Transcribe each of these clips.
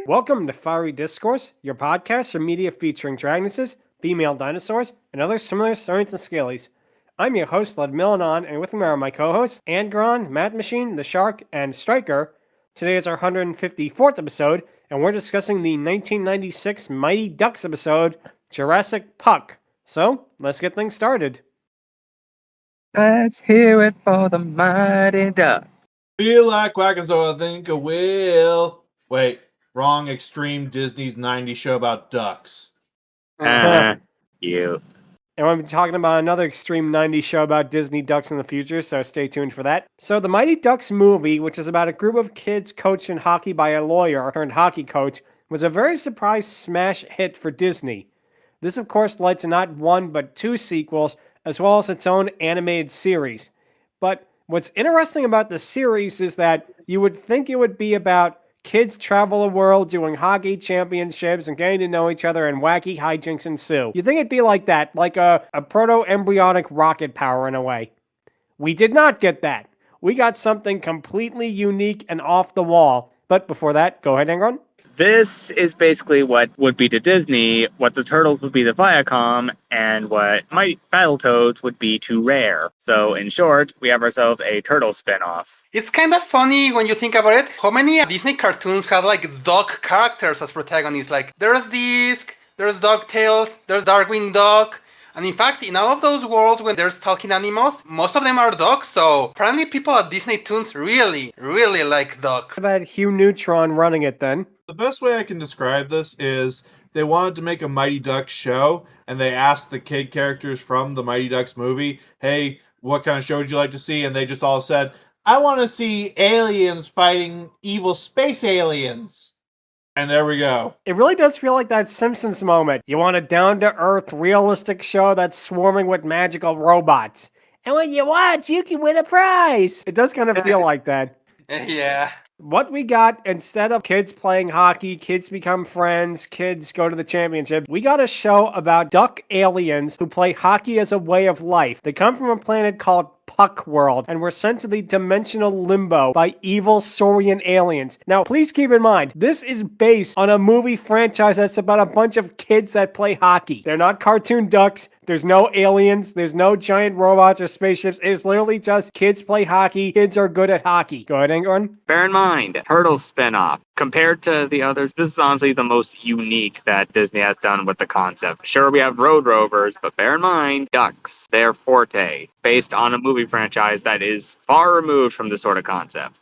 Welcome to Fiery Discourse, your podcast for media featuring dragonesses, female dinosaurs, and other similar saurians and scalies. I'm your host, Ludmillanon, and with me are my co-hosts, Angron, Mathmachine, the Shark, and Stryker. Today is our 154th episode, and we're discussing the 1996 Mighty Ducks episode, Jurassic Puck. So, let's get things started. Let's hear it for the Mighty Ducks. Feel like quacking, so I think I will. Wait, wrong extreme Disney's 90s show about ducks. You. And we'll be talking about another extreme 90s show about Disney ducks in the future, so stay tuned for that. So the Mighty Ducks movie, which is about a group of kids coached in hockey by a lawyer turned hockey coach, was a very surprise smash hit for Disney. This, of course, led to not one but two sequels, as well as its own animated series. But what's interesting about the series is that you would think it would be about kids travel the world doing hockey championships and getting to know each other and wacky hijinks ensue. You'd think it'd be like that, like a proto-embryonic rocket power in a way. We did not get that. We got something completely unique and off the wall. But before that, go ahead, Angron. This is basically what would be to Disney, what the Turtles would be to Viacom, and what Mighty Battletoads would be to Rare. So, in short, we have ourselves a Turtle spinoff. It's kind of funny when you think about it. How many Disney cartoons have like dog characters as protagonists? Like there's Disc, there's DuckTales, there's Darkwing Duck. And in fact, in all of those worlds when there's talking animals, most of them are dogs. So apparently people at Disney Toons really like dogs. How about Hugh Neutron running it then? The best way I can describe this is they wanted to make a Mighty Ducks show, and they asked the kid characters from the Mighty Ducks movie, hey, what kind of show would you like to see? And they just all said, I want to see aliens fighting evil space aliens. And there we go. It really does feel like that Simpsons moment. You want a down-to-earth, realistic show that's swarming with magical robots. And when you watch, you can win a prize. It does kind of feel like that. Yeah. What we got, instead of kids playing hockey, kids become friends, kids go to the championship, we got a show about duck aliens who play hockey as a way of life. They come from a planet called Puck World and were sent to the dimensional limbo by evil saurian aliens. Now, please keep in mind, this is based on a movie franchise that's about a bunch of kids that play hockey. They're not cartoon ducks. There's no aliens. There's no giant robots or spaceships. It's literally just kids play hockey. Kids are good at hockey. Go ahead, Angron. Bear in mind, Turtles spinoff. Compared to the others, this is honestly the most unique that Disney has done with the concept. Sure, we have Road Rovers, but bear in mind, ducks, their forte, based on a movie franchise that is far removed from this sort of concept.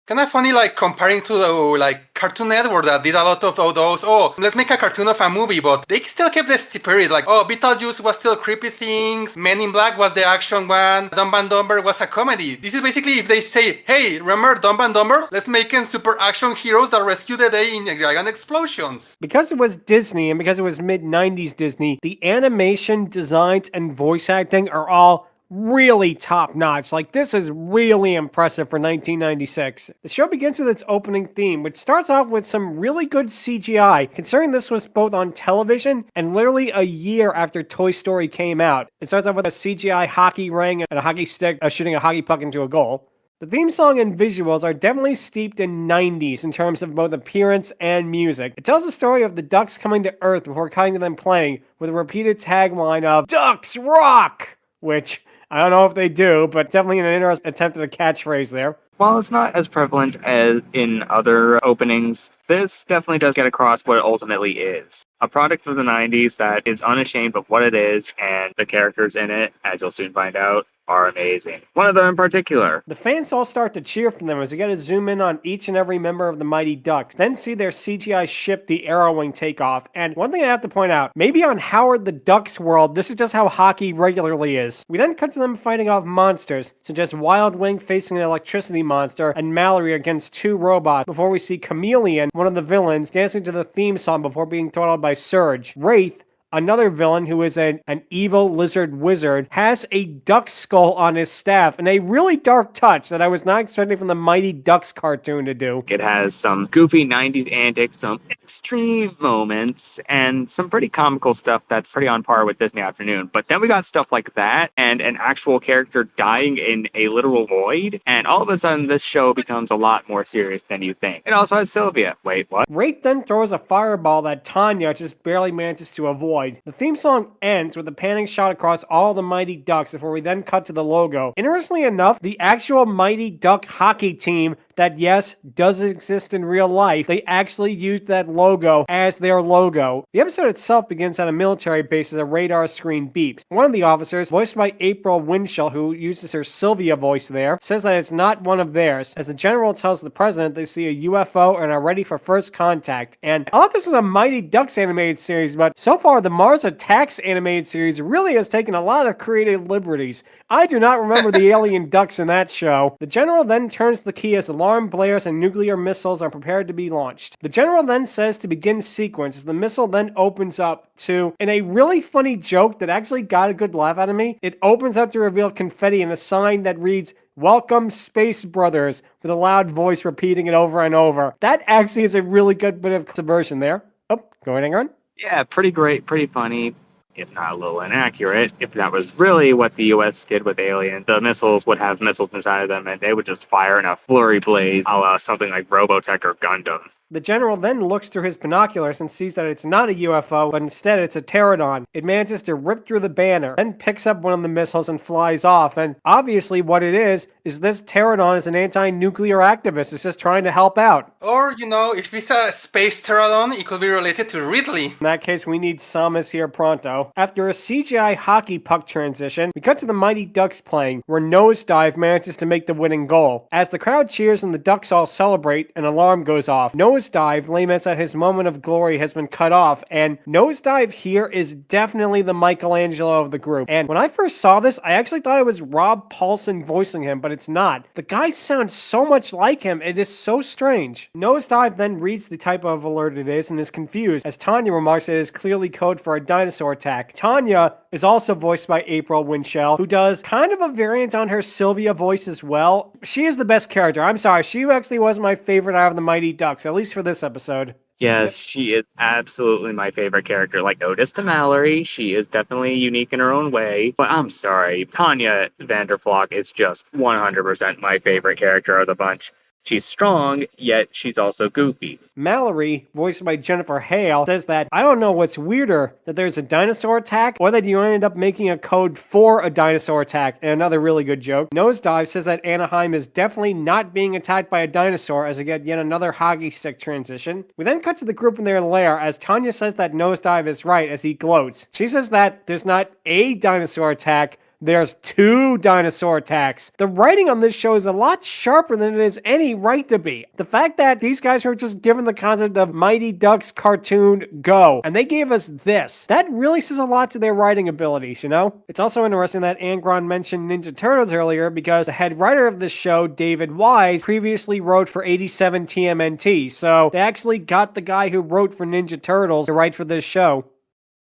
Kind of funny, like comparing to the Cartoon Network that did a lot of those. Oh, let's make a cartoon of a movie, but they still kept the spirit. Like, oh, Beetlejuice was still creepy things. Men in Black was the action one. Dumb and Dumber was a comedy. This is basically if they say, hey, remember Dumb and Dumber? Let's make them super action heroes that rescue the day in giant explosions. Because it was Disney and because it was mid-90s Disney, the animation, designs, and voice acting are all really top-notch. Like, this is really impressive for 1996. The show begins with its opening theme, which starts off with some really good CGI, considering this was both on television and literally a year after Toy Story came out. It starts off with a CGI hockey ring and a hockey stick shooting a hockey puck into a goal. The theme song and visuals are definitely steeped in 90s in terms of both appearance and music. It tells the story of the ducks coming to Earth before cutting to them playing, with a repeated tagline of Ducks Rock! Which I don't know if they do, but definitely an interesting attempt at a catchphrase there. While it's not as prevalent as in other openings, this definitely does get across what it ultimately is. A product of the 90s that is unashamed of what it is, and the characters in it, as you'll soon find out, are amazing. One of them in particular. The fans all start to cheer for them as we get to zoom in on each and every member of the Mighty Ducks, then see their CGI ship, the Arrowwing, take off. And one thing I have to point out, maybe on Howard the Duck's world, this is just how hockey regularly is. We then cut to them fighting off monsters, such as Wild Wing facing an electricity monster and Mallory against two robots, before we see Chameleon, one of the villains, dancing to the theme song before being throttled by Surge. Wraith, Another villain, who is an evil lizard wizard, has a duck skull on his staff, and a really dark touch that I was not expecting from the Mighty Ducks cartoon to do. It has some goofy 90s antics, some extreme moments, and some pretty comical stuff that's pretty on par with Disney Afternoon. But then we got stuff like that, and an actual character dying in a literal void, and all of a sudden this show becomes a lot more serious than you think. It also has Sylvia. Wait, what? Wraith then throws a fireball that Tanya just barely manages to avoid. The theme song ends with a panning shot across all the Mighty Ducks before we then cut to the logo. Interestingly enough, the actual Mighty Duck hockey team that, yes, does exist in real life, they actually used that logo as their logo. The episode itself begins at a military base as a radar screen beeps. One of the officers, voiced by April Winchell, who uses her Sylvia voice there, says that it's not one of theirs. As the general tells the president they see a UFO and are ready for first contact. And I thought this was a Mighty Ducks animated series, but so far the Mars Attacks animated series really has taken a lot of creative liberties. I do not remember the alien ducks in that show. The general then turns the key as alarm blares and nuclear missiles are prepared to be launched. The general then says to begin sequence as the missile then opens up to, in a really funny joke that actually got a good laugh out of me, it opens up to reveal confetti and a sign that reads, "Welcome, Space Brothers," with a loud voice repeating it over and over. That actually is a really good bit of subversion there. Oh, go ahead, Angron. Yeah, pretty great, pretty funny, if not a little inaccurate. If that was really what the US did with Alien, the missiles would have missiles inside of them and they would just fire in a flurry blaze, a la something like Robotech or Gundam. The general then looks through his binoculars and sees that it's not a UFO, but instead it's a pterodon. It manages to rip through the banner, then picks up one of the missiles and flies off. And obviously what it is this pterodon is an anti-nuclear activist. It's just trying to help out. Or, if it's a space pterodon, it could be related to Ridley. In that case, we need Samus here pronto. After a CGI hockey puck transition, we cut to the Mighty Ducks playing, where Nosedive manages to make the winning goal. As the crowd cheers and the Ducks all celebrate, an alarm goes off. Nosedive laments that his moment of glory has been cut off, and Nosedive here is definitely the Michelangelo of the group. And when I first saw this, I actually thought it was Rob Paulsen voicing him, but it's not. The guy sounds so much like him, it is so strange. Nosedive then reads the type of alert it is and is confused, as Tanya remarks it is clearly code for a dinosaur attack. Tanya is also voiced by April Winchell, who does kind of a variant on her Sylvia voice as well. She is the best character. I'm sorry, she actually was my favorite out of the Mighty Ducks, at least for this episode. Yes, she is absolutely my favorite character. Like Otis to Mallory, she is definitely unique in her own way. But I'm sorry, Tanya Vanderflock is just 100% my favorite character of the bunch. She's strong, yet she's also goofy. Mallory, voiced by Jennifer Hale, says that, "I don't know what's weirder, that there's a dinosaur attack, or that you ended up making a code for a dinosaur attack." And another really good joke. Nosedive says that Anaheim is definitely not being attacked by a dinosaur, as we get yet another hockey stick transition. We then cut to the group in their lair, as Tanya says that Nosedive is right, as he gloats. She says that there's not a dinosaur attack, there's 2 dinosaur attacks. The writing on this show is a lot sharper than it is any right to be. The fact that these guys were just given the concept of Mighty Ducks cartoon go, and they gave us this, that really says a lot to their writing abilities, It's also interesting that Angron mentioned Ninja Turtles earlier, because the head writer of this show, David Wise, previously wrote for 87 TMNT, so they actually got the guy who wrote for Ninja Turtles to write for this show.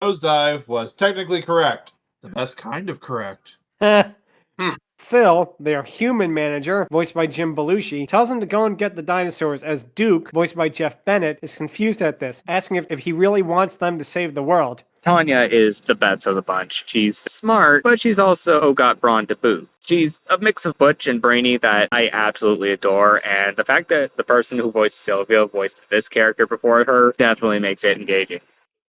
Nosedive was technically correct. The best kind of correct. Phil, their human manager, voiced by Jim Belushi, tells him to go and get the dinosaurs, as Duke, voiced by Jeff Bennett, is confused at this, asking if he really wants them to save the world. Tanya is the best of the bunch. She's smart, but she's also got brawn to boot. She's a mix of butch and brainy that I absolutely adore, and the fact that the person who voiced Sylvia voiced this character before her definitely makes it engaging.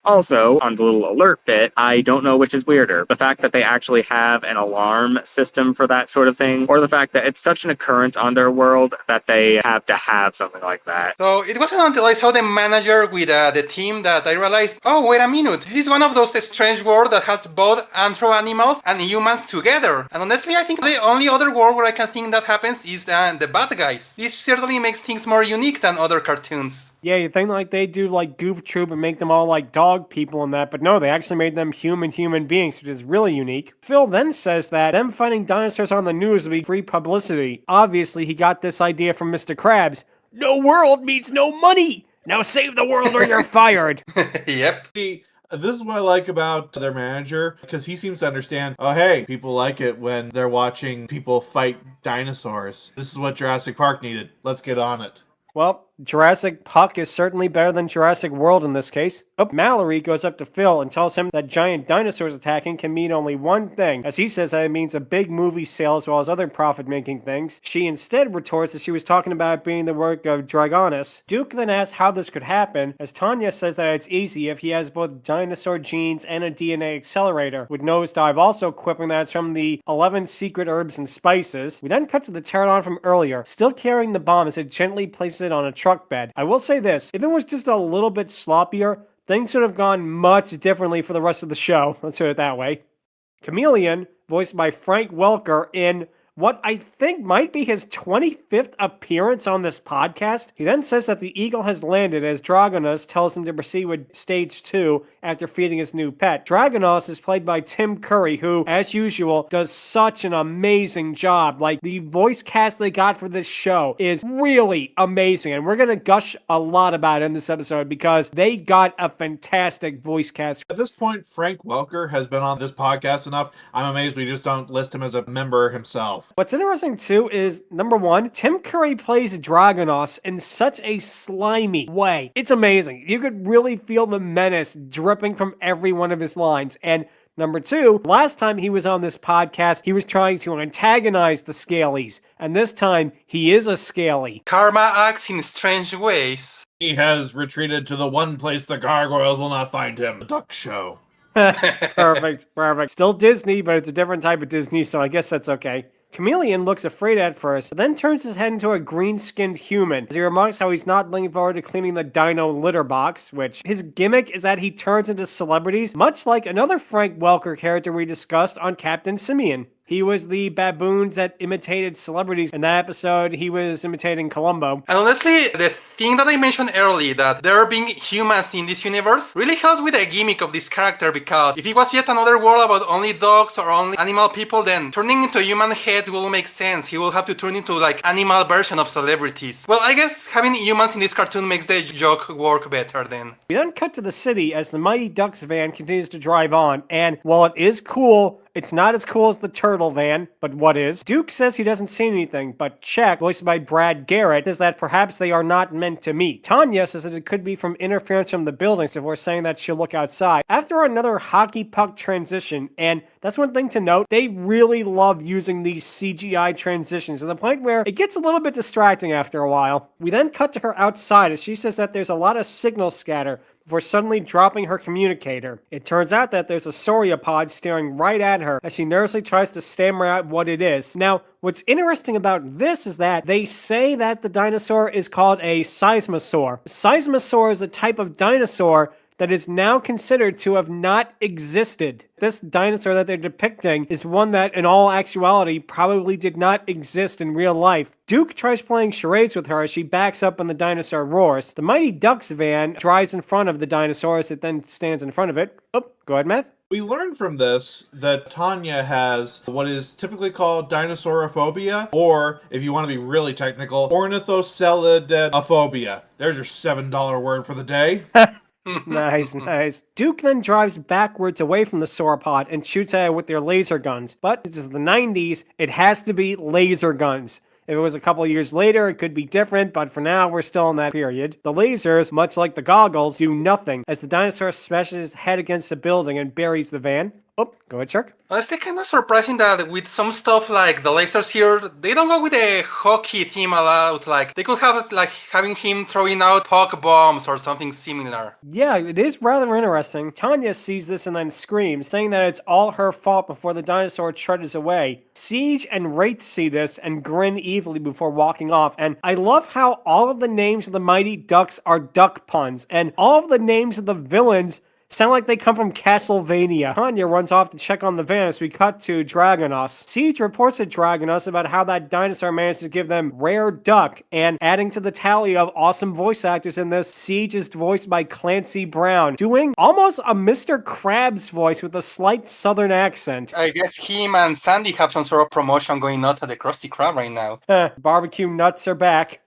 Also, on the little alert bit, I don't know which is weirder. The fact that they actually have an alarm system for that sort of thing, or the fact that it's such an occurrence on their world that they have to have something like that. So it wasn't until I saw the manager with the team that I realized, oh, wait a minute, this is one of those strange worlds that has both anthro animals and humans together. And honestly, I think the only other world where I can think that happens is the bad guys. This certainly makes things more unique than other cartoons. Yeah, you think like they do like Goof Troop and make them all like dog people and that, but no, they actually made them human beings, which is really unique. Phil then says that them fighting dinosaurs on the news would be free publicity. Obviously, he got this idea from Mr. Krabs. No world means no money! Now save the world or you're fired! Yep. See, This is what I like about their manager, because he seems to understand, oh, hey, people like it when they're watching people fight dinosaurs. This is what Jurassic Park needed. Let's get on it. Well, Jurassic Puck is certainly better than Jurassic World in this case. Oh, Mallory goes up to Phil and tells him that giant dinosaurs attacking can mean only one thing, as he says that it means a big movie sale as well as other profit-making things. She instead retorts that she was talking about it being the work of Dragoness. Duke then asks how this could happen, as Tanya says that it's easy if he has both dinosaur genes and a DNA accelerator, with Nosedive also quipping that it's from the 11 secret herbs and spices. We then cut to the pterodon from earlier, still carrying the bomb as it gently places it on a truck bed. I will say this, if it was just a little bit sloppier, things would have gone much differently for the rest of the show. Let's put it that way. Chameleon, voiced by Frank Welker in what I think might be his 25th appearance on this podcast. He then says that the eagle has landed as Dragoness tells him to proceed with stage 2 after feeding his new pet. Dragoness is played by Tim Curry, who, as usual, does such an amazing job. Like, the voice cast they got for this show is really amazing, and we're gonna gush a lot about it in this episode because they got a fantastic voice cast. At this point, Frank Welker has been on this podcast enough. I'm amazed we just don't list him as a member himself. What's interesting too is, number one, Tim Curry plays Dragoness in such a slimy way. It's amazing. You could really feel the menace dripping from every one of his lines. And number two, last time he was on this podcast, he was trying to antagonize the Scalies. And this time, he is a Scalie. Karma acts in strange ways. He has retreated to the one place the gargoyles will not find him, the duck show. Perfect. Still Disney, but it's a different type of Disney, so I guess that's okay. Chameleon looks afraid at first, but then turns his head into a green-skinned human, as he remarks how he's not looking forward to cleaning the dino litter box, which his gimmick is that he turns into celebrities, much like another Frank Welker character we discussed on Captain Simeon. He was the baboons that imitated celebrities. In that episode, he was imitating Columbo. And honestly, the thing that I mentioned earlier, that there are being humans in this universe, really helps with the gimmick of this character, because if it was yet another world about only dogs or only animal people, then turning into human heads will make sense. He will have to turn into like animal version of celebrities. Well, I guess having humans in this cartoon makes the joke work better then. We then cut to the city as the Mighty Ducks van continues to drive on, and while it is cool, it's not as cool as the turtle van, but what is? Duke says he doesn't see anything, but Czech, voiced by Brad Garrett, says that perhaps they are not meant to meet. Tanya says that it could be from interference from the buildings before saying that she'll look outside. After another hockey puck transition, and that's one thing to note, they really love using these CGI transitions to the point where it gets a little bit distracting after a while. We then cut to her outside as she says that there's a lot of signal scatter before suddenly dropping her communicator. It turns out that there's a sauropod staring right at her as she nervously tries to stammer out what it is. Now, what's interesting about this is that they say that the dinosaur is called a seismosaur. Seismosaur is a type of dinosaur that is now considered to have not existed. This dinosaur that they're depicting is one that, in all actuality, probably did not exist in real life. Duke tries playing charades with her as she backs up when the dinosaur roars. The Mighty Ducks van drives in front of the dinosaur as it then stands in front of it. Oh, go ahead, Matt. We learned from this that Tanya has what is typically called dinosaurophobia, or, if you want to be really technical, ornithocelidophobia. There's your $7 word for the day. Nice. Duke then drives backwards away from the sauropod and shoots at it with their laser guns. But it is the 90s, it has to be laser guns. If it was a couple of years later, it could be different, but for now, we're still in that period. The lasers, much like the goggles, do nothing as the dinosaur smashes his head against a building and buries the van. Oh, go ahead, Shark. Honestly, kind of surprising that with some stuff like the lasers here, they don't go with a hockey theme a lot. Like, they could have, like, having him throwing out puck bombs or something similar. Yeah, it is rather interesting. Tanya sees this and then screams, saying that it's all her fault before the dinosaur trudges away. Siege and Wraith see this and grin evilly before walking off. And I love how all of the names of the Mighty Ducks are duck puns, and all of the names of the villains sound like they come from Castlevania. Tanya runs off to check on the van as we cut to Dragoness. Siege reports to Dragoness about how that dinosaur managed to give them rare duck, and adding to the tally of awesome voice actors in this, Siege is voiced by Clancy Brown, doing almost a Mr. Krabs voice with a slight southern accent. I guess him and Sandy have some sort of promotion going on at the Krusty Krab right now. Barbecue nuts are back.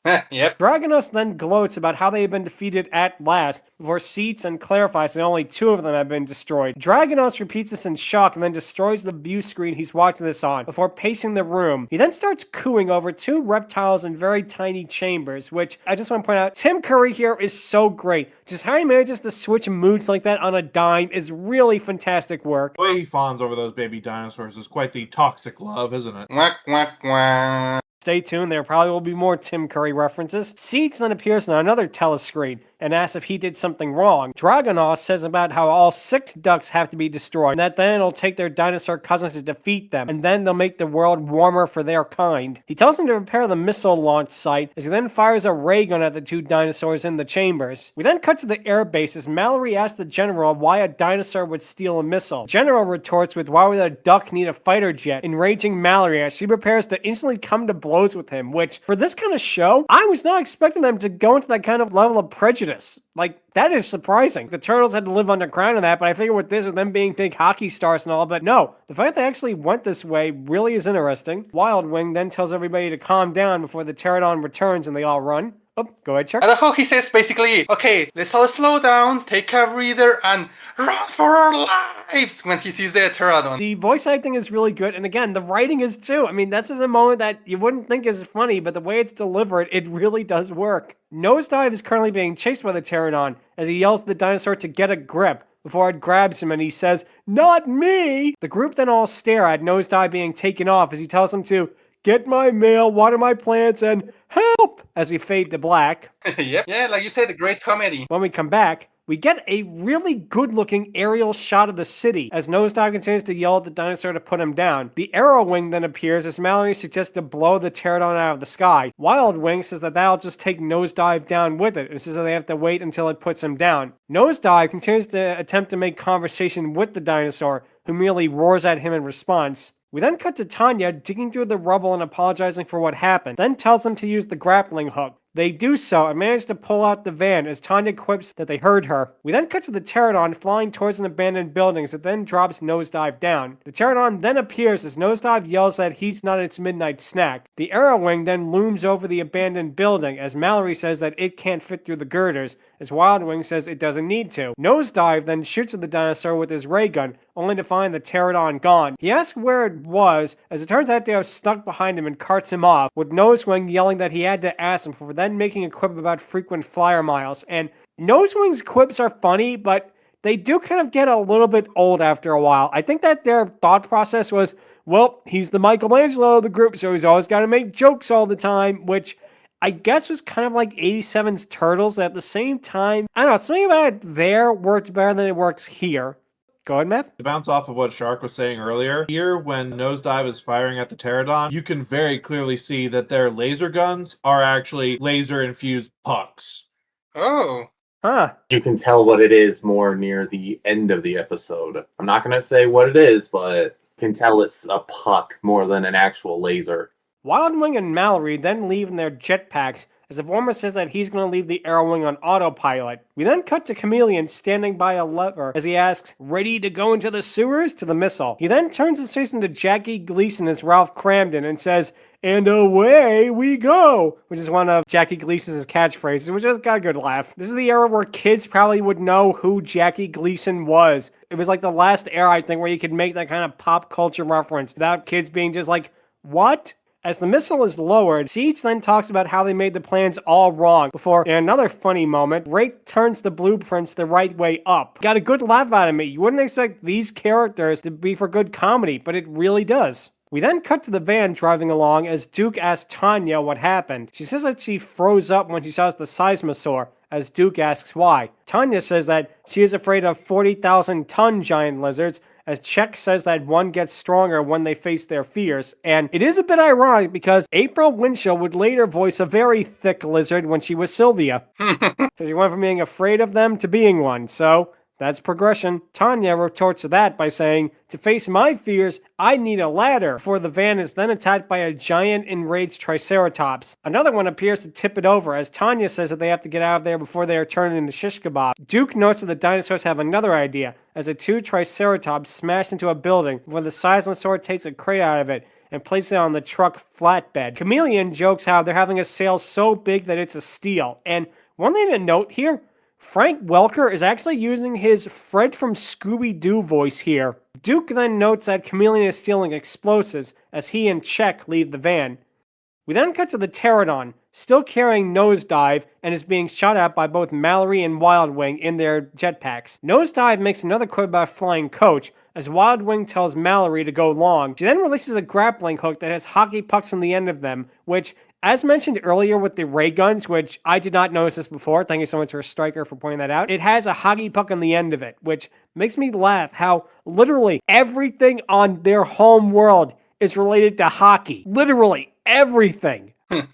Yep. Dragoness then gloats about how they have been defeated at last, before Seats and clarifies that only 2 of them have been destroyed. Dragoness repeats this in shock and then destroys the view screen he's watching this on, before pacing the room. He then starts cooing over 2 reptiles in very tiny chambers, which I just want to point out, Tim Curry here is so great. Just how he manages to switch moods like that on a dime is really fantastic work. The way he fawns over those baby dinosaurs is quite the toxic love, isn't it? Quack, quack, quack. Stay tuned, there probably will be more Tim Curry references. Seeds then appears on another telescreen and asks if he did something wrong. Dragoness says about how all 6 ducks have to be destroyed, and that then it'll take their dinosaur cousins to defeat them, and then they'll make the world warmer for their kind. He tells them to prepare the missile launch site, as he then fires a ray gun at the 2 dinosaurs in the chambers. We then cut to the air base as Mallory asks the general why a dinosaur would steal a missile. General retorts with why would a duck need a fighter jet, enraging Mallory as she prepares to instantly come to blows with him, which, for this kind of show, I was not expecting them to go into that kind of level of prejudice. Like, that is surprising. The Turtles had to live underground in that, but I figure with this, with them being big hockey stars and all, but no. The fact they actually went this way really is interesting. Wild Wing then tells everybody to calm down before the pterodon returns and they all run. Oh, go ahead, Chuck. I love how he says basically, okay, let's all slow down, take a breather, and run for our lives when he sees the pterodon. The voice acting is really good, and again, the writing is too. I mean, that's just a moment that you wouldn't think is funny, but the way it's delivered, it really does work. Nosedive is currently being chased by the pterodon as he yells at the dinosaur to get a grip, before it grabs him and he says, "Not me!" The group then all stare at Nosedive being taken off as he tells them to get my mail, water my plants, and help! As we fade to black. Yep. Yeah, like you said, the great comedy. When we come back, we get a really good-looking aerial shot of the city as Nosedive continues to yell at the dinosaur to put him down. The Arrow Wing then appears as Mallory suggests to blow the pterodon out of the sky. Wild Wing says that that'll just take Nosedive down with it, and says that they have to wait until it puts him down. Nosedive continues to attempt to make conversation with the dinosaur, who merely roars at him in response. We then cut to Tanya digging through the rubble and apologizing for what happened, then tells them to use the grappling hook. They do so and manage to pull out the van as Tanya quips that they heard her. We then cut to the pterodon flying towards an abandoned building as it then drops Nosedive down. The pterodon then appears as Nosedive yells that he's not its midnight snack. The Arrow Wing then looms over the abandoned building as Mallory says that it can't fit through the girders, as Wild Wing says it doesn't need to. Nosedive then shoots at the dinosaur with his ray gun, only to find the pterodon gone. He asks where it was, as it turns out they have snuck behind him and carts him off, with Nosewing yelling that he had to ask him for then making a quip about frequent flyer miles. And Nosewing's quips are funny, but they do kind of get a little bit old after a while. I think that their thought process was, well, he's the Michelangelo of the group, so he's always got to make jokes all the time, which I guess was kind of like 87's Turtles. At the same time, I don't know, something about it there worked better than it works here. Go ahead, Matt. To bounce off of what Shark was saying earlier, here when Nosedive is firing at the pterodon, you can very clearly see that their laser guns are actually laser-infused pucks. Oh. Huh. You can tell what it is more near the end of the episode. I'm not going to say what it is, but you can tell it's a puck more than an actual laser. Wild Wing and Mallory then leave in their jetpacks, as the former says that he's going to leave the Arrow Wing on autopilot. We then cut to Chameleon standing by a lever as he asks, "Ready to go into the sewers?" to the missile. He then turns his face into Jackie Gleason as Ralph Cramden and says, "And away we go," which is one of Jackie Gleason's catchphrases, which has got a good laugh. This is the era where kids probably would know who Jackie Gleason was. It was like the last era, I think, where you could make that kind of pop culture reference without kids being just like, what? As the missile is lowered, Siege then talks about how they made the plans all wrong before, in another funny moment, Rake turns the blueprints the right way up. Got a good laugh out of me. You wouldn't expect these characters to be for good comedy, but it really does. We then cut to the van driving along as Duke asks Tanya what happened. She says that she froze up when she saw the seismosaur, as Duke asks why. Tanya says that she is afraid of 40,000-ton giant lizards, as Czech says that one gets stronger when they face their fears. And it is a bit ironic because April Winchell would later voice a very thick lizard when she was Sylvia. So she went from being afraid of them to being one, so that's progression. Tanya retorts to that by saying, "To face my fears, I need a ladder," for the van is then attacked by a giant enraged Triceratops. Another one appears to tip it over, as Tanya says that they have to get out of there before they are turned into shish kebab. Duke notes that the dinosaurs have another idea, as the 2 Triceratops smash into a building before the seismosaur takes a crate out of it, and places it on the truck flatbed. Chameleon jokes how they're having a sail so big that it's a steal. And one thing to note here, Frank Welker is actually using his Fred from Scooby-Doo voice here. Duke then notes that Chameleon is stealing explosives as he and Czech leave the van. We then cut to the Pterodon, still carrying Nosedive, and is being shot at by both Mallory and Wildwing in their jetpacks. Nosedive makes another quip about flying coach, as Wildwing tells Mallory to go long. She then releases a grappling hook that has hockey pucks on the end of them, which, as mentioned earlier with the ray guns, which I did not notice this before, thank you so much for Stryker for pointing that out, it has a hockey puck on the end of it, which makes me laugh how literally everything on their home world is related to hockey. Literally everything. The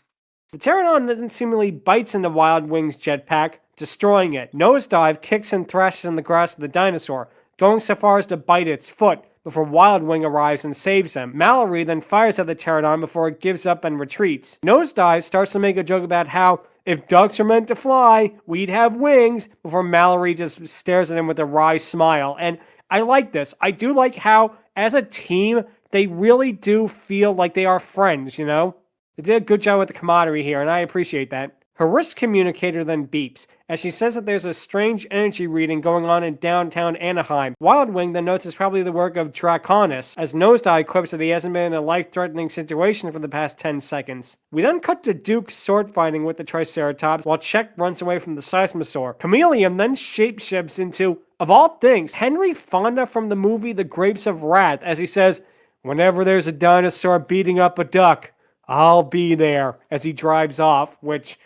Pterodon then seemingly bites into Wildwing's jetpack, destroying it. Nosedive kicks and thrashes in the grass of the dinosaur, going so far as to bite its foot before Wildwing arrives and saves him. Mallory then fires at the Pterodon before it gives up and retreats. Nosedive starts to make a joke about how if ducks are meant to fly, we'd have wings, before Mallory just stares at him with a wry smile. And I like this. I do like how, as a team, they really do feel like they are friends, you know? They did a good job with the camaraderie here, and I appreciate that. Her wrist communicator then beeps, as she says that there's a strange energy reading going on in downtown Anaheim. Wildwing then notes it's probably the work of Dragoness, as Nosedive quips that he hasn't been in a life-threatening situation for the past 10 seconds. We then cut to Duke sword fighting with the Triceratops, while Czech runs away from the Seismosaur. Chameleon then shapeshifts into, of all things, Henry Fonda from the movie The Grapes of Wrath, as he says, "Whenever there's a dinosaur beating up a duck, I'll be there," as he drives off, which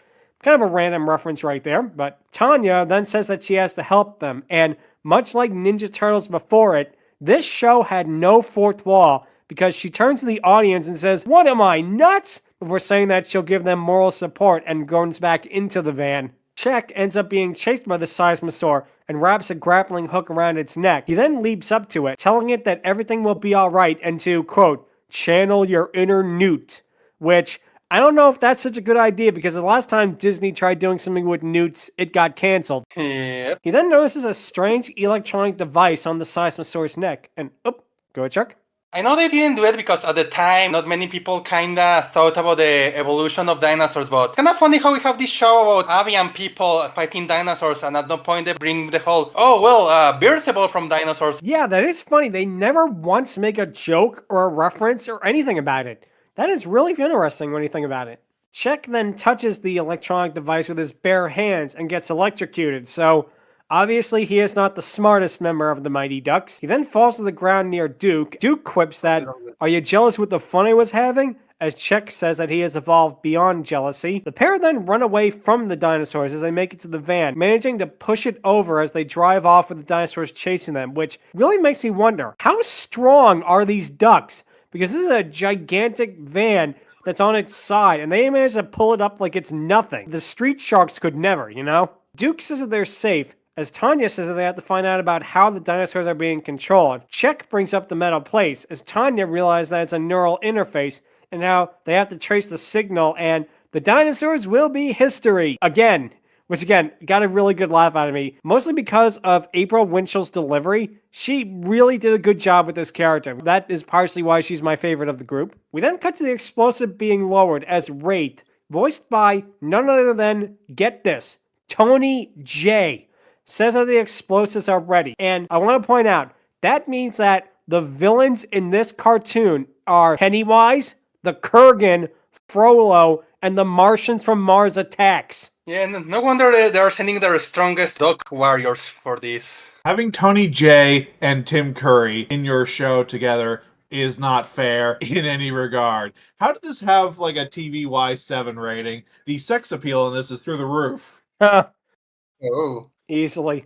kind of a random reference right there. But Tanya then says that she has to help them, and much like Ninja Turtles before it, this show had no fourth wall, because she turns to the audience and says, "What am I, nuts?" before saying that she'll give them moral support and goes back into the van. Czech ends up being chased by the Seismosaur and wraps a grappling hook around its neck. He then leaps up to it, telling it that everything will be alright and to, quote, "channel your inner newt," which I don't know if that's such a good idea, because the last time Disney tried doing something with newts, it got canceled. Yep. He then notices a strange electronic device on the Seismosaur's neck, and, go ahead, Chuck. I know they didn't do it because at the time, not many people kinda thought about the evolution of dinosaurs, but kinda funny how we have this show about avian people fighting dinosaurs, and at no point they bring the whole, birds evolved from dinosaurs. Yeah, that is funny. They never once make a joke or a reference or anything about it. That is really interesting when you think about it. Czech then touches the electronic device with his bare hands and gets electrocuted, so obviously he is not the smartest member of the Mighty Ducks. He then falls to the ground near Duke. Duke quips that, "Are you jealous with the fun I was having?" as Czech says that he has evolved beyond jealousy. The pair then run away from the dinosaurs as they make it to the van, managing to push it over as they drive off with the dinosaurs chasing them, which really makes me wonder, how strong are these ducks? Because this is a gigantic van that's on its side, and they managed to pull it up like it's nothing. The street sharks could never, you know? Duke says that they're safe, as Tanya says that they have to find out about how the dinosaurs are being controlled. Czech brings up the metal plates, as Tanya realizes that it's a neural interface, and how they have to trace the signal, and the dinosaurs will be history. Which again, got a really good laugh out of me, mostly because of April Winchell's delivery. She really did a good job with this character. That is partially why she's my favorite of the group. We then cut to the explosive being lowered as Wraith, voiced by none other than, get this, Tony J, says that the explosives are ready. And I want to point out, that means that the villains in this cartoon are Pennywise, the Kurgan, Frollo, and the Martians from Mars Attacks. Yeah, no wonder they're sending their strongest dog warriors for this. Having Tony J and Tim Curry in your show together is not fair in any regard. How did this have like a TVY7 rating? The sex appeal in this is through the roof. Oh. Easily.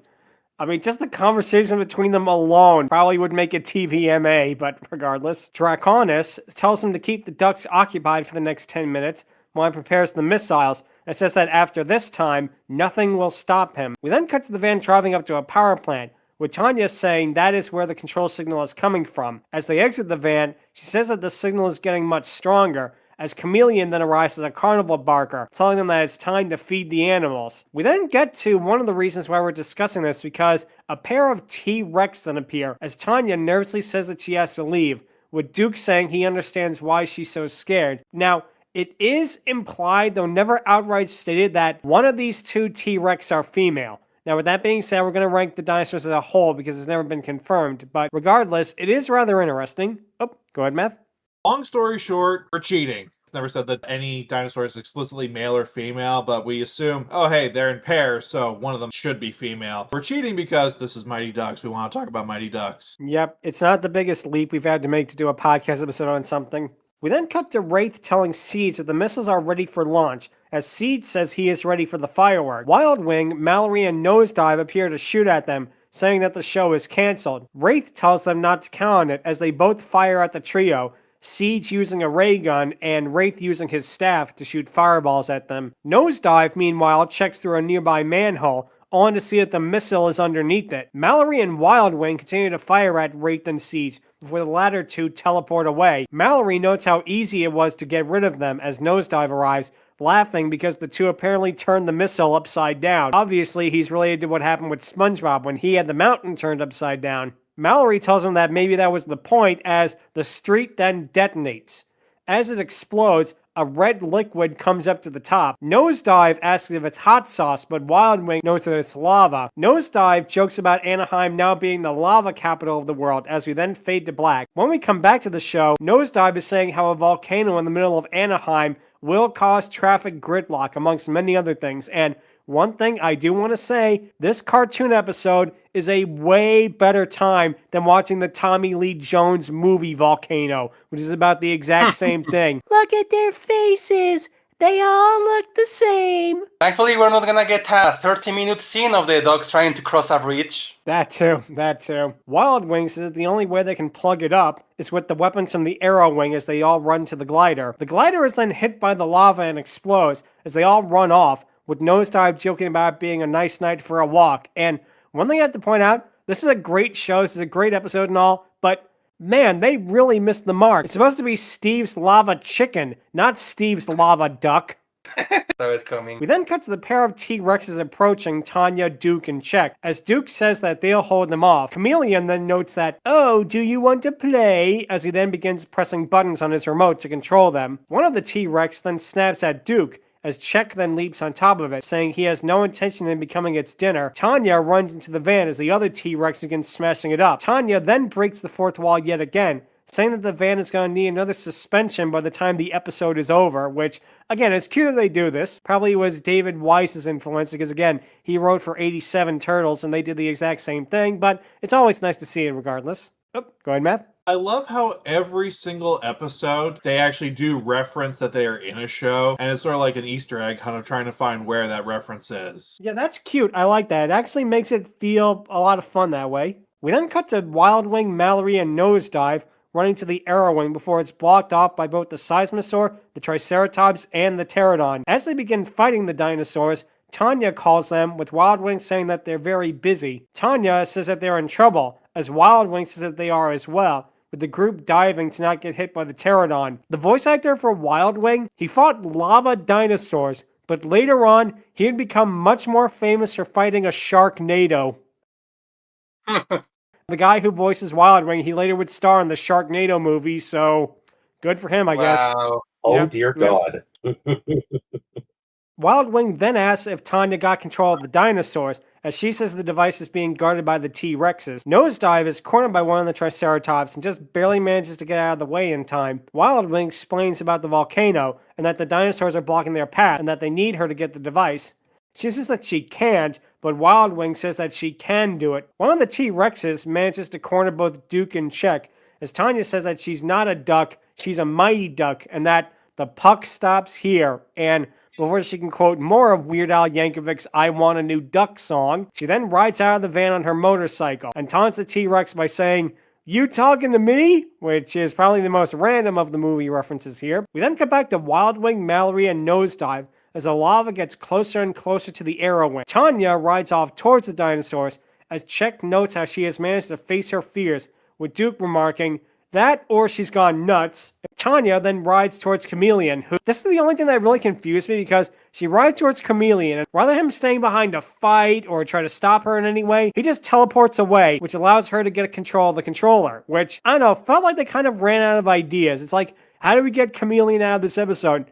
I mean, just the conversation between them alone probably would make it TVMA, but regardless. Dragoness tells him to keep the ducks occupied for the next 10 minutes while he prepares the missiles, and says that after this time, nothing will stop him. We then cut to the van driving up to a power plant, with Tanya saying that is where the control signal is coming from. As they exit the van, she says that the signal is getting much stronger, as Chameleon then arrives as a carnival barker, telling them that it's time to feed the animals. We then get to one of the reasons why we're discussing this, because a pair of T-Rex then appear, as Tanya nervously says that she has to leave, with Duke saying he understands why she's so scared. Now, it is implied, though never outright stated, that one of these two T-Rex are female. Now, with that being said, we're going to rank the dinosaurs as a whole because it's never been confirmed. But regardless, it is rather interesting. Oh, go ahead, Math. Long story short, we're cheating. It's never said that any dinosaur is explicitly male or female, but we assume, oh, hey, they're in pairs, so one of them should be female. We're cheating because this is Mighty Ducks. We want to talk about Mighty Ducks. Yep, it's not the biggest leap we've had to make to do a podcast episode on something. We then cut to Wraith telling Seeds that the missiles are ready for launch, as Seeds says he is ready for the firework. Wild Wing, Mallory, and Nosedive appear to shoot at them, saying that the show is cancelled. Wraith tells them not to count on it, as they both fire at the trio, Seeds using a ray gun and Wraith using his staff to shoot fireballs at them. Nosedive, meanwhile, checks through a nearby manhole, only to see that the missile is underneath it. Mallory and Wild Wing continue to fire at Wraith and Seeds before the latter two teleport away. Mallory notes how easy it was to get rid of them as Nosedive arrives, laughing because the two apparently turned the missile upside down. Obviously, he's related to what happened with SpongeBob when he had the mountain turned upside down. Mallory tells him that maybe that was the point, as the street then detonates. As it explodes, a red liquid comes up to the top. Nosedive asks if it's hot sauce, but Wild Wing notes that it's lava. Nosedive jokes about Anaheim now being the lava capital of the world, as we then fade to black. When we come back to the show, Nosedive is saying how a volcano in the middle of Anaheim will cause traffic gridlock, amongst many other things, and one thing I do want to say, this cartoon episode is a way better time than watching the Tommy Lee Jones movie Volcano, which is about the exact same thing. Look at their faces. They all look the same. Thankfully, we're not gonna get a 30-minute scene of the dogs trying to cross a bridge. That too. Wild Wing says that the only way they can plug it up is with the weapons from the Arrow Wing as they all run to the glider. The glider is then hit by the lava and explodes as they all run off, with Nosedive joking about it being a nice night for a walk. And one thing I have to point out, this is a great show, this is a great episode and all, but man, they really missed the mark. It's supposed to be Steve's lava chicken, not Steve's lava duck. Saw it coming. We then cut to the pair of T-Rexes approaching Tanya, Duke, and Czech, as Duke says that they'll hold them off. Chameleon then notes that, oh, do you want to play? As he then begins pressing buttons on his remote to control them. One of the T-Rex then snaps at Duke, as Czech then leaps on top of it, saying he has no intention in becoming its dinner. Tanya runs into the van as the other T-Rex begins smashing it up. Tanya then breaks the fourth wall yet again, saying that the van is going to need another suspension by the time the episode is over, which, again, it's cute that they do this. Probably was David Weiss's influence, because, again, he wrote for 87 Turtles, and they did the exact same thing, but it's always nice to see it regardless. Oh, go ahead, Matt. I love how every single episode they actually do reference that they are in a show, and it's sort of like an Easter egg, kind of trying to find where that reference is. Yeah, that's cute. I like that. It actually makes it feel a lot of fun that way. We then cut to Wild Wing, Mallory, and Nosedive running to the Arrow Wing before it's blocked off by both the Seismosaur, the Triceratops, and the Pterodon. As they begin fighting the dinosaurs, Tanya calls them, with Wild Wing saying that they're very busy. Tanya says that they're in trouble, as Wild Wing says that they are as well, with the group diving to not get hit by the Pterodon. The voice actor for Wild Wing, he fought lava dinosaurs, but later on, he had become much more famous for fighting a Sharknado. The guy who voices Wild Wing, he later would star in the Sharknado movie, so good for him, I guess. Wow. Oh, Yep, dear yep. God. Wild Wing then asks if Tanya got control of the dinosaurs, as she says the device is being guarded by the T-Rexes. Nosedive is cornered by one of the Triceratops and just barely manages to get out of the way in time. Wild Wing explains about the volcano, and that the dinosaurs are blocking their path, and that they need her to get the device. She says that she can't, but Wild Wing says that she can do it. One of the T-Rexes manages to corner both Duke and Czech, as Tanya says that she's not a duck, she's a mighty duck, and that the puck stops here. And before she can quote more of Weird Al Yankovic's I Want a New Duck song, she then rides out of the van on her motorcycle and taunts the T-Rex by saying, "You talking to me?" Which is probably the most random of the movie references here. We then cut back to Wild Wing, Mallory, and Nosedive as the lava gets closer and closer to the Arrow Wing. Tanya rides off towards the dinosaurs as Czech notes how she has managed to face her fears, with Duke remarking, That or she's gone nuts. Tanya then rides towards Chameleon, who, this is the only thing that really confused me because she rides towards Chameleon, and rather than him staying behind to fight or try to stop her in any way, he just teleports away, which allows her to get control of the controller, which, I don't know, felt like they kind of ran out of ideas. It's like, how do we get Chameleon out of this episode?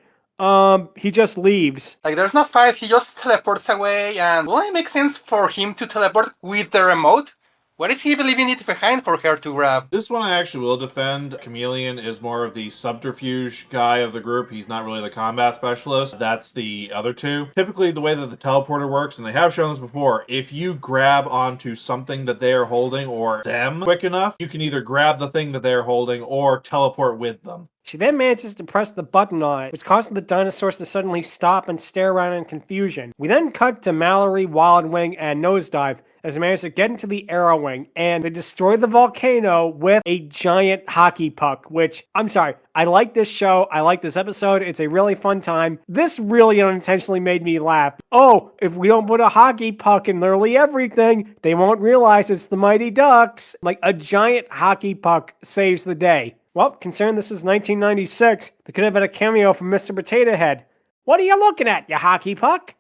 He just leaves. Like, there's no fight, he just teleports away, and will it make sense for him to teleport with the remote? What is he even leaving it behind for her to grab? This one I actually will defend. Chameleon is more of the subterfuge guy of the group. He's not really the combat specialist. That's the other two. Typically, the way that the teleporter works, and they have shown this before, if you grab onto something that they are holding or them quick enough, you can either grab the thing that they're holding or teleport with them. She then manages to press the button on it, which causes the dinosaurs to suddenly stop and stare around in confusion. We then cut to Mallory, Wild Wing, and Nosedive as they manage to get into the Arrow Wing, and they destroy the volcano with a giant hockey puck, which, I'm sorry, I like this show, I like this episode, it's a really fun time. This really unintentionally made me laugh. Oh, if we don't put a hockey puck in literally everything, they won't realize it's the Mighty Ducks. Like, a giant hockey puck saves the day. Well, considering this was 1996, they could have had a cameo from Mr. Potato Head. What are you looking at, you hockey puck?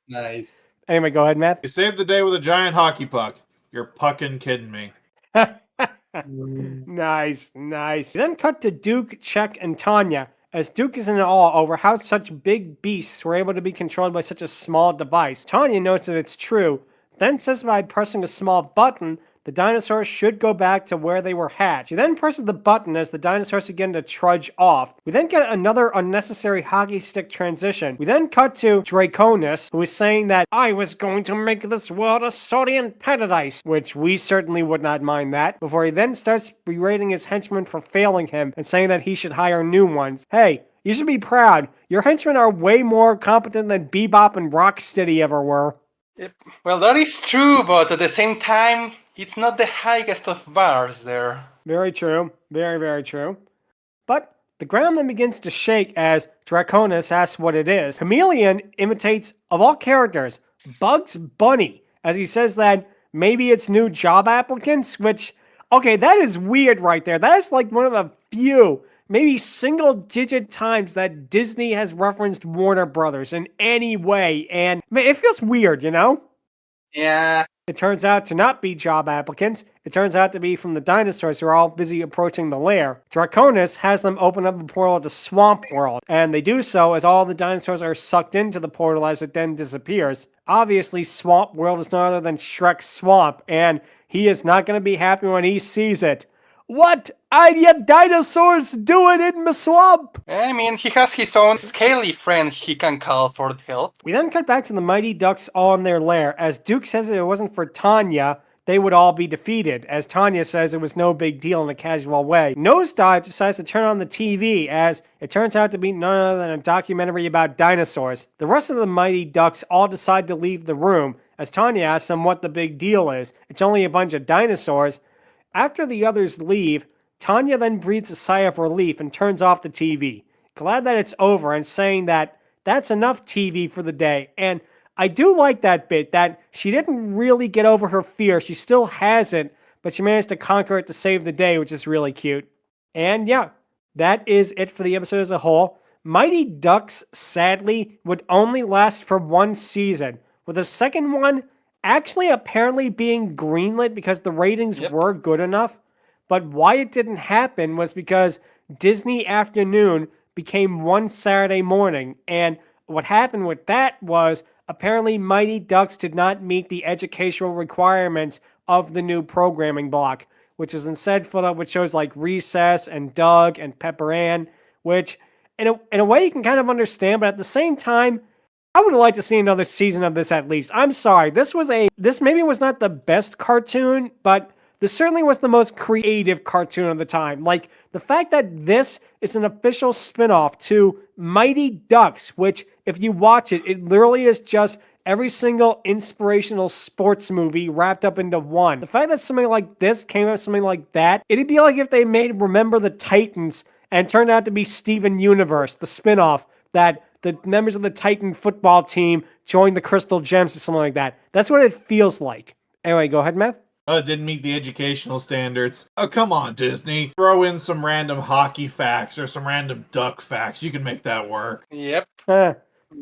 Nice. Anyway, go ahead, Matt. You saved the day with a giant hockey puck. You're pucking kidding me. Nice. We then cut to Duke, Czech, and Tanya, as Duke is in awe over how such big beasts were able to be controlled by such a small device. Tanya notes that it's true, then says by pressing a small button, the dinosaurs should go back to where they were hatched. She then presses the button as the dinosaurs begin to trudge off. We then get another unnecessary hockey stick transition. We then cut to Dragoness, who is saying that I was going to make this world a saurian paradise, which we certainly would not mind that, before he then starts berating his henchmen for failing him and saying that he should hire new ones. Hey, you should be proud. Your henchmen are way more competent than Bebop and Rocksteady ever were. Well, that is true, but at the same time, it's not the highest of bars there. Very true. Very, very true. But the ground then begins to shake as Dragoness asks what it is. Chameleon imitates, of all characters, Bugs Bunny, as he says that maybe it's new job applicants, which, okay, that is weird right there. That is like one of the few, maybe single-digit times that Disney has referenced Warner Brothers in any way, and it feels weird, you know? Yeah. It turns out to not be job applicants. It turns out to be from the dinosaurs who are all busy approaching the lair. Dragoness has them open up a portal to Swamp World, and they do so as all the dinosaurs are sucked into the portal as it then disappears. Obviously, Swamp World is none other than Shrek's swamp, and he is not going to be happy when he sees it. What are you dinosaurs doing in my swamp? I mean, he has his own scaly friend he can call for help. We then cut back to the Mighty Ducks all in their lair, as Duke says that if it wasn't for Tanya, they would all be defeated, as Tanya says it was no big deal in a casual way. Nosedive decides to turn on the TV, as it turns out to be none other than a documentary about dinosaurs. The rest of the Mighty Ducks all decide to leave the room, as Tanya asks them what the big deal is. It's only a bunch of dinosaurs. After the others leave, Tanya then breathes a sigh of relief and turns off the TV, glad that it's over and saying that that's enough TV for the day. And I do like that bit, that she didn't really get over her fear. She still has it, but she managed to conquer it to save the day, which is really cute. And yeah, that is it for the episode as a whole. Mighty Ducks, sadly, would only last for one season, with the second one actually apparently being greenlit because the ratings were good enough. But why it didn't happen was because Disney Afternoon became one Saturday morning. And what happened with that was apparently Mighty Ducks did not meet the educational requirements of the new programming block, which was instead filled up with shows like Recess and Doug and Pepper Ann, which in a way you can kind of understand, but at the same time, I would like to see another season of this at least. I'm sorry, this maybe was not the best cartoon, but this certainly was the most creative cartoon of the time. Like, the fact that this is an official spinoff to Mighty Ducks, which, if you watch it, it literally is just every single inspirational sports movie wrapped up into one. The fact that something like this came out of something like that, it'd be like if they made Remember the Titans and turned out to be Steven Universe, the spinoff that the members of the Titan football team joined the Crystal Gems or something like that. That's what it feels like. Anyway, go ahead, Matt. Didn't meet the educational standards. Oh, come on, Disney. Throw in some random hockey facts or some random duck facts. You can make that work. Yep.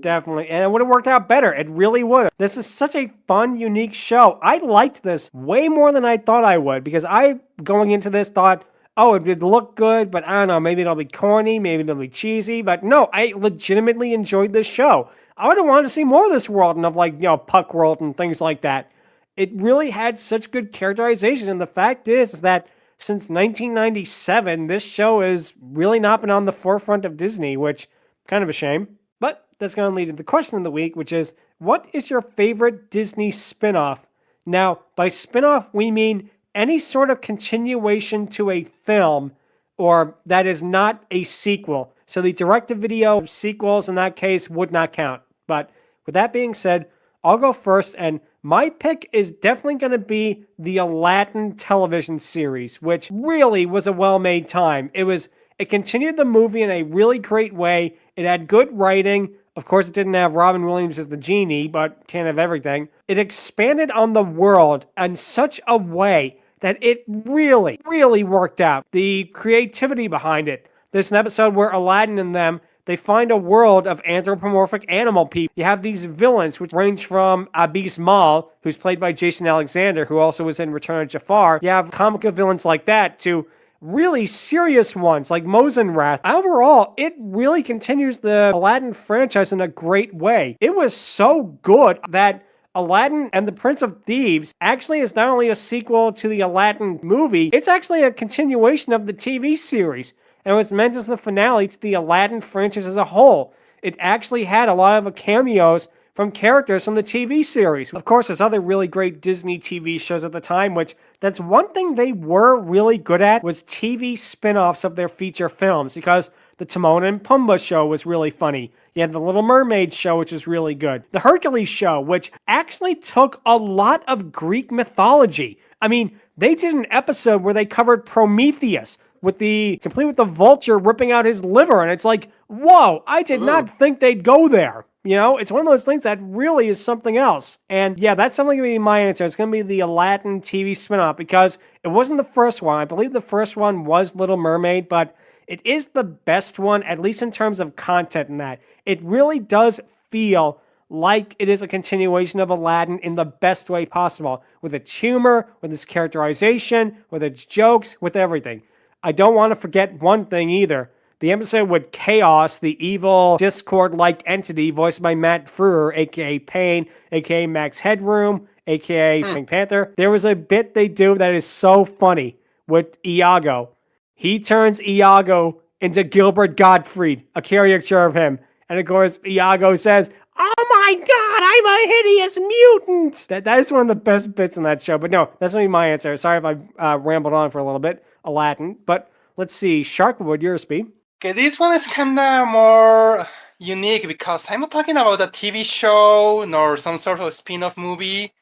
Definitely. And it would have worked out better. It really would have. This is such a fun, unique show. I liked this way more than I thought I would because I, going into this, thought, oh, it would look good, but I don't know, maybe it'll be corny, maybe it'll be cheesy. But no, I legitimately enjoyed this show. I would have wanted to see more of this world and of Puck World and things like that. It really had such good characterization. And the fact is that since 1997, this show has really not been on the forefront of Disney, which kind of a shame. But that's going to lead to the question of the week, which is, what is your favorite Disney spin-off? Now, by spin-off, we mean any sort of continuation to a film or that is not a sequel. So the direct-to-video sequels in that case would not count. But with that being said, I'll go first, and my pick is definitely going to be the Aladdin television series, which really was a well-made time. It continued the movie in a really great way. It had good writing. Of course, it didn't have Robin Williams as the genie, but can't have everything. It expanded on the world in such a way that it really, really worked out. The creativity behind it. There's an episode where Aladdin and them, they find a world of anthropomorphic animal people. You have these villains, which range from Abis Mal, who's played by Jason Alexander, who also was in Return of Jafar. You have comic villains like that, to really serious ones like Mosenrath. Overall, it really continues the Aladdin franchise in a great way. It was so good that Aladdin and the Prince of Thieves actually is not only a sequel to the Aladdin movie, it's actually a continuation of the TV series. And it was meant as the finale to the Aladdin franchise as a whole. It actually had a lot of cameos from characters from the TV series. Of course, there's other really great Disney TV shows at the time, which that's one thing they were really good at, was TV spin-offs of their feature films, because the Timon and Pumbaa show was really funny. You had the Little Mermaid show, which is really good. The Hercules show, which actually took a lot of Greek mythology. I mean, they did an episode where they covered Prometheus, complete with the vulture ripping out his liver, and it's like, whoa, I did not think they'd go there. You know, it's one of those things that really is something else. And yeah, that's something going to be my answer. It's going to be the Aladdin TV spinoff, because it wasn't the first one. I believe the first one was Little Mermaid, but it is the best one, at least in terms of content in that. It really does feel like it is a continuation of Aladdin in the best way possible, with its humor, with its characterization, with its jokes, with everything. I don't want to forget one thing either. The episode with Chaos, the evil Discord-like entity voiced by Matt Frewer, aka Pain, aka Max Headroom, aka Pink Panther. There was a bit they do that is so funny with Iago. He turns Iago into Gilbert Gottfried, a caricature of him. And of course, Iago says, "Oh my god, I'm a hideous mutant!" That is one of the best bits in that show. But no, that's going to be my answer. Sorry if I rambled on for a little bit. Aladdin. But let's see. Shark, what would yours be? Okay, this one is kind of more unique because I'm not talking about a TV show nor some sort of spin-off movie.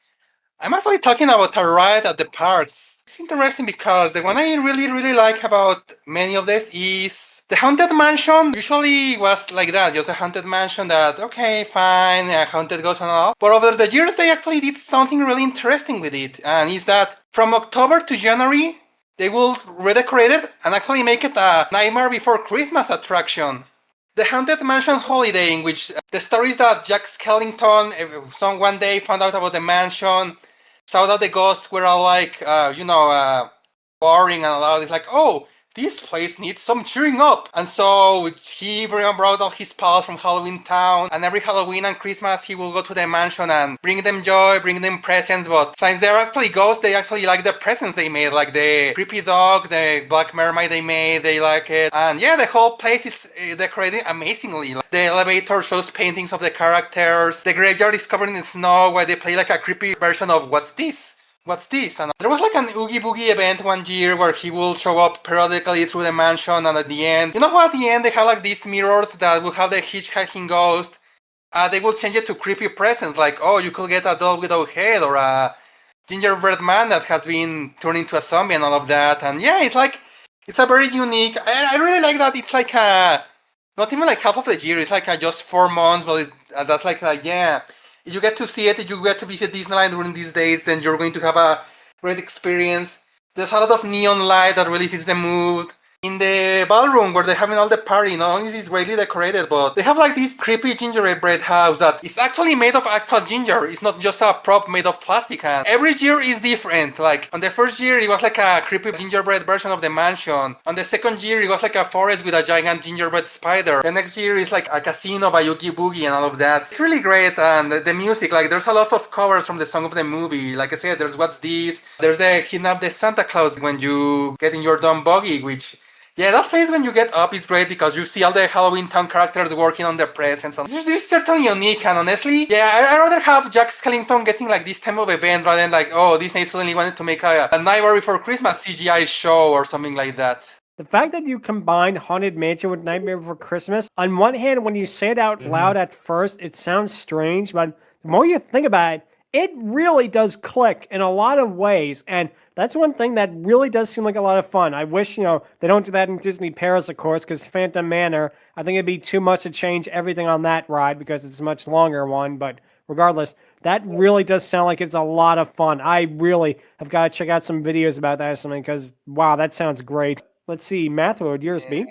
I'm actually talking about a ride at the parks. It's interesting because the one I really, really like about many of this is the Haunted Mansion. Usually was like that, just a Haunted Mansion that, okay, fine, a haunted ghost and all. But over the years, they actually did something really interesting with it. And is that from October to January, they will redecorate it and actually make it a Nightmare Before Christmas attraction. The Haunted Mansion Holiday, in which the story is that Jack Skellington, one day found out about the mansion, saw that the ghosts were all like, boring and all. It's like, oh, this place needs some cheering up. And so he brought all his pals from Halloween Town, and every Halloween and Christmas he will go to the mansion and bring them joy, bring them presents. But since they're actually ghosts, they actually like the presents they made, like the creepy dog, the black mermaid they made, they like it. And yeah, the whole place is decorated amazingly. Like, the elevator shows paintings of the characters, the graveyard is covered in snow where they play like a creepy version of What's This? What's this? And there was like an Oogie Boogie event one year where he will show up periodically through the mansion, and at the end, you know how at the end they have like these mirrors that will have the hitchhiking ghost? They will change it to creepy presents, like, oh, you could get a doll without head, or a gingerbread man that has been turned into a zombie and all of that. And yeah, it's a very unique, I really like that it's like not even like half of the year, it's like just 4 months, but that's like, yeah. You get to see it, you get to visit Disneyland during these days, and you're going to have a great experience. There's a lot of neon light that really fits the mood. In the ballroom where they're having all the party, not only is it greatly decorated, but they have like this creepy gingerbread house that is actually made of actual ginger. It's not just a prop made of plastic. And every year is different. Like on the first year, it was like a creepy gingerbread version of the mansion. On the second year, it was like a forest with a giant gingerbread spider. The next year is like a casino by Oogie Boogie and all of that. It's really great. And the music, like there's a lot of covers from the song of the movie. Like I said, there's What's This? There's the Kidnap the Santa Claus when you get in your dumb buggy, which yeah, that place when you get up is great because you see all the Halloween Town characters working on their presents. And it's certainly unique, and honestly, yeah, I'd rather have Jack Skellington getting like this type of event rather than like, oh, Disney suddenly wanted to make a Nightmare Before Christmas CGI show or something like that. The fact that you combine Haunted Mansion with Nightmare Before Christmas, on one hand, when you say it out loud at first, it sounds strange, but the more you think about it, it really does click in a lot of ways, and that's one thing that really does seem like a lot of fun. I wish, they don't do that in Disney Paris, of course, because Phantom Manor, I think it'd be too much to change everything on that ride because it's a much longer one, but regardless, that really does sound like it's a lot of fun. I really have got to check out some videos about that or something because, wow, that sounds great. Let's see, Matt, what would yours be?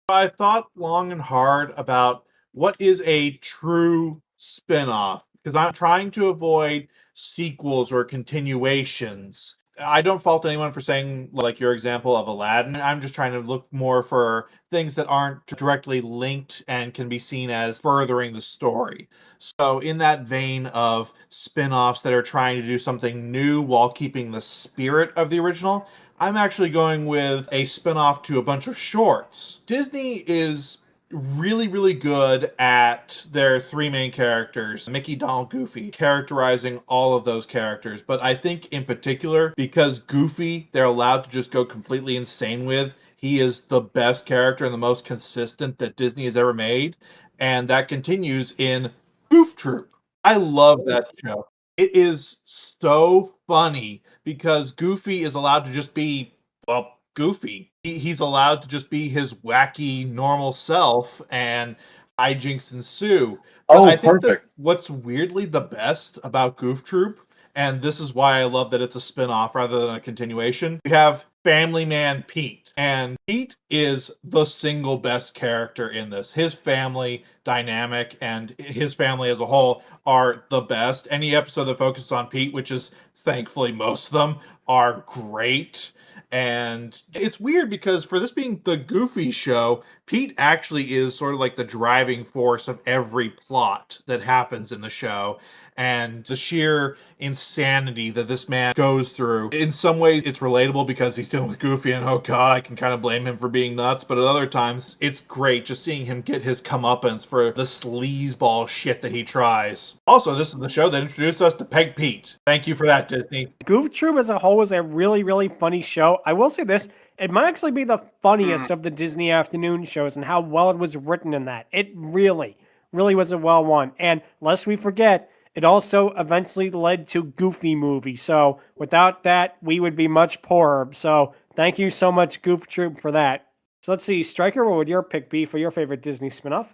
I thought long and hard about what is a true spin-off, because I'm trying to avoid sequels or continuations. I don't fault anyone for saying, like your example of Aladdin. I'm just trying to look more for things that aren't directly linked and can be seen as furthering the story. So in that vein of spin-offs that are trying to do something new while keeping the spirit of the original, I'm actually going with a spin-off to a bunch of shorts. Disney is really, really good at their three main characters, Mickey, Donald, Goofy, characterizing all of those characters. But I think in particular, because Goofy, they're allowed to just go completely insane with. He is the best character and the most consistent that Disney has ever made. And that continues in Goof Troop. I love that show. It is so funny because Goofy is allowed to just be, well, Goofy. He's allowed to just be his wacky, normal self, and hijinks ensue. But I think perfect. that what's weirdly the best about Goof Troop, and this is why I love that it's a spin-off rather than a continuation, we have Family Man Pete. And Pete is the single best character in this. His family dynamic and his family as a whole are the best. Any episode that focuses on Pete, which is thankfully most of them, are great. And it's weird because for this being the Goofy show, Pete actually is sort of like the driving force of every plot that happens in the show. And the sheer insanity that this man goes through. In some ways, it's relatable because he's dealing with Goofy, and oh god, I can kind of blame him for being nuts. But at other times, it's great just seeing him get his comeuppance for the sleazeball shit that he tries. Also, this is the show that introduced us to Peg Pete. Thank you for that, Disney. Goof Troop as a whole was a really, really funny show. I will say this, it might actually be the funniest of the Disney afternoon shows and how well it was written in that. It really, really was a well one. And lest we forget, it also eventually led to Goofy movie. So without that, we would be much poorer. So thank you so much, Goof Troop, for that. So let's see, Stryker, what would your pick be for your favorite Disney spinoff?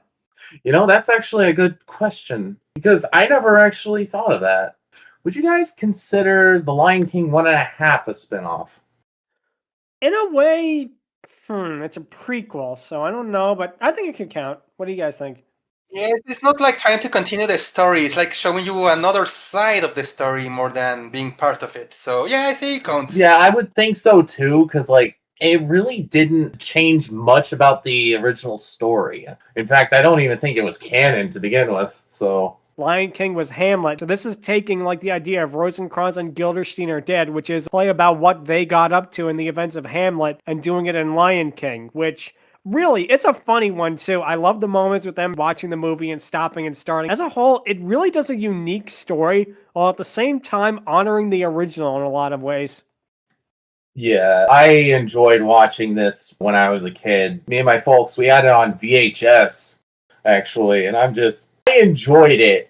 That's actually a good question because I never actually thought of that. Would you guys consider The Lion King 1.5 a spinoff? In a way, it's a prequel, so I don't know, but I think it could count. What do you guys think? Yeah, it's not like trying to continue the story. It's like showing you another side of the story more than being part of it. So yeah, I say it counts. Yeah, I would think so too, because it really didn't change much about the original story. In fact, I don't even think it was canon to begin with. So Lion King was Hamlet. So this is taking like the idea of Rosencrantz and Guildenstern are dead, which is a play about what they got up to in the events of Hamlet and doing it in Lion King, which really, it's a funny one too. I love the moments with them watching the movie and stopping and starting. As a whole, it really does a unique story while at the same time honoring the original in a lot of ways. yeah, I enjoyed watching this when I was a kid. Me and my folks, we had it on VHS, actually, and I enjoyed it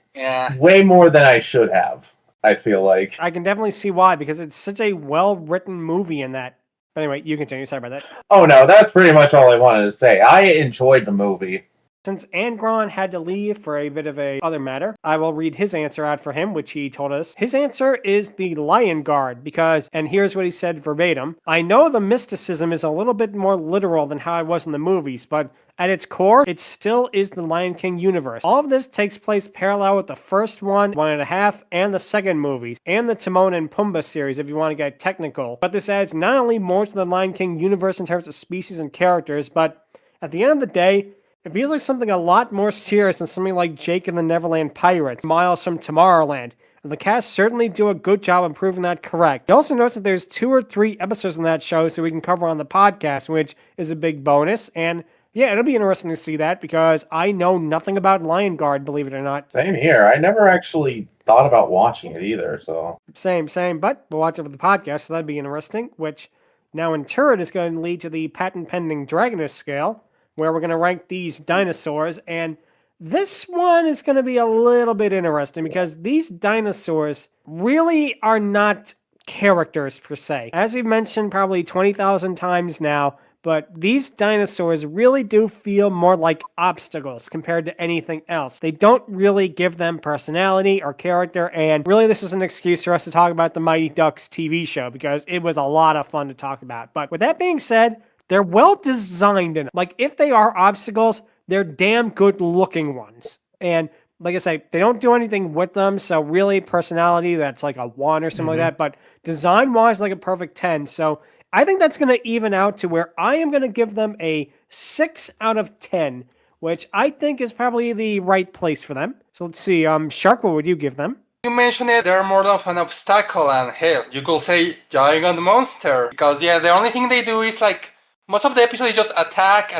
way more than I should have, I feel like. I can definitely see why, because it's such a well-written movie in that. But anyway, you continue. Sorry about that. Oh, no, that's pretty much all I wanted to say. I enjoyed the movie. Since Angron had to leave for a bit of a other matter, I will read his answer out for him, which he told us. His answer is the Lion Guard, because, and here's what he said verbatim, I know the mysticism is a little bit more literal than how it was in the movies, but at its core, it still is the Lion King universe. All of this takes place parallel with the first one and a half, and the second movies, and the Timon and Pumbaa series if you want to get technical. But this adds not only more to the Lion King universe in terms of species and characters, but at the end of the day, it feels like something a lot more serious than something like Jake and the Neverland Pirates, Miles from Tomorrowland. And the cast certainly do a good job of proving that correct. He also notes that there's 2 or 3 episodes in that show so we can cover on the podcast, which is a big bonus. And yeah, it'll be interesting to see that because I know nothing about Lion Guard, believe it or not. Same here. I never actually thought about watching it either, so. Same, but we'll watch it for the podcast, so that'd be interesting, which now in turn is going to lead to the patent-pending Dragoness Scale, where we're going to rank these dinosaurs, and this one is going to be a little bit interesting because these dinosaurs really are not characters per se. As we've mentioned probably 20,000 times now, but these dinosaurs really do feel more like obstacles compared to anything else. They don't really give them personality or character, and really this is an excuse for us to talk about the Mighty Ducks TV show because it was a lot of fun to talk about. But with that being said, they're well designed in it. Like, if they are obstacles, they're damn good looking ones. And like I say, they don't do anything with them, so really personality, that's like a 1 or something like that. But design-wise, like a perfect 10. So I think that's going to even out to where I am going to give them a 6 out of 10, which I think is probably the right place for them. So let's see, Shark, what would you give them? You mentioned it, they're more of an obstacle, and hell, you could say giant monster. Because yeah, the only thing they do is like, most of the episode is just attack,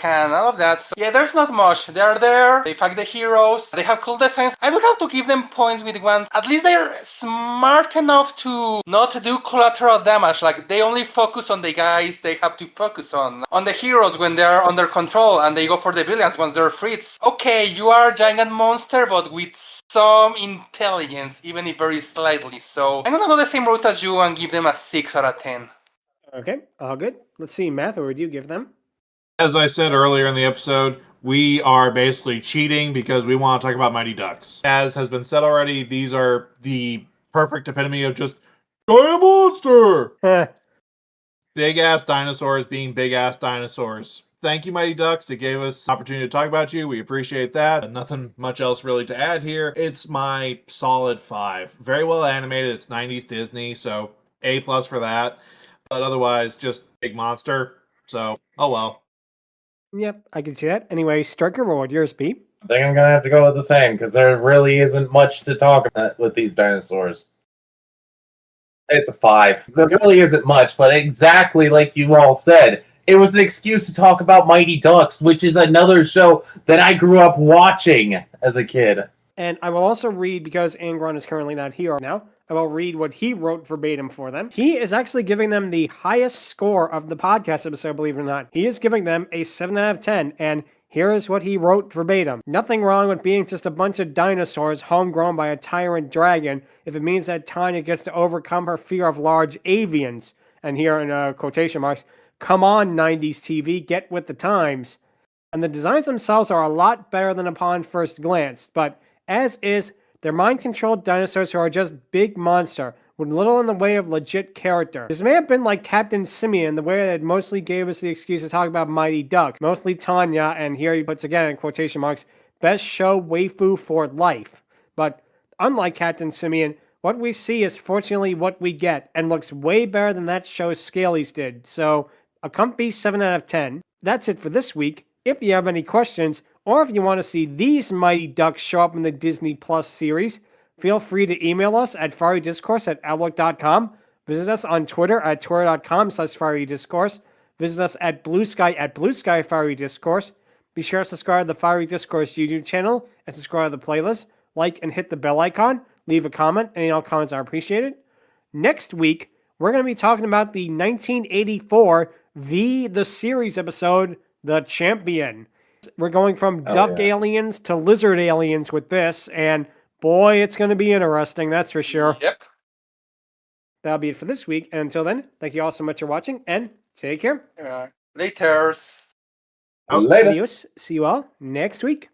and all of that. So yeah, there's not much. They're there, they fight the heroes, they have cool designs. I would have to give them points with one. At least they're smart enough to not do collateral damage. Like, they only focus on the guys they have to focus on the heroes when they're under control, and they go for the villains once they're free. It's, okay, you are a giant monster, but with some intelligence, even if very slightly. So I'm gonna go the same route as you and give them a 6 out of 10. Okay, all good. Let's see, Matt, what would you give them? As I said earlier in the episode, we are basically cheating because we want to talk about Mighty Ducks. As has been said already, these are the perfect epitome of just giant monster! Big-ass dinosaurs being big-ass dinosaurs. Thank you, Mighty Ducks. It gave us an opportunity to talk about you. We appreciate that. Nothing much else really to add here. It's my solid 5. Very well animated. It's 90s Disney, so A+ for that. But otherwise, just big monster. So, oh well. Yep, I can see that. Anyway, Stryker, what would yours be? I think I'm going to have to go with the same, because there really isn't much to talk about with these dinosaurs. It's a 5. There really isn't much, but exactly like you all said, it was an excuse to talk about Mighty Ducks, which is another show that I grew up watching as a kid. And I will also read, because Angron is currently not here now, I will read what he wrote verbatim for them. He is actually giving them the highest score of the podcast episode, believe it or not. He is giving them a 7 out of 10, and here is what he wrote verbatim. Nothing wrong with being just a bunch of dinosaurs homegrown by a tyrant dragon if it means that Tanya gets to overcome her fear of large avians. And here in quotation marks, come on 90s TV, get with the times. And the designs themselves are a lot better than upon first glance, but as is, they're mind-controlled dinosaurs who are just big monster, with little in the way of legit character. This may have been like Captain Simeon, the way that it mostly gave us the excuse to talk about Mighty Ducks. Mostly Tanya, and here he puts again in quotation marks, best show waifu for life. But unlike Captain Simeon, what we see is fortunately what we get, and looks way better than that show's scalies did. So, a comfy 7 out of 10. That's it for this week. If you have any questions, or if you want to see these Mighty Ducks show up in the Disney Plus series, feel free to email us at fiorydiscourse@outlook.com. Visit us on Twitter at twitter.com/fiorydiscourse. Visit us at Blue Sky at Blue Sky Fiery Discourse. Be sure to subscribe to the Fiery Discourse YouTube channel and subscribe to the playlist. Like and hit the bell icon. Leave a comment. Any and all comments are appreciated. Next week, we're going to be talking about the 1984 The Series episode, The Champion. We're going from duck aliens to lizard aliens with this, and boy, it's going to be interesting, that's for sure. Yep. That'll be it for this week, and until then, thank you all so much for watching, and take care. Laters. Later. Adios. See you all next week.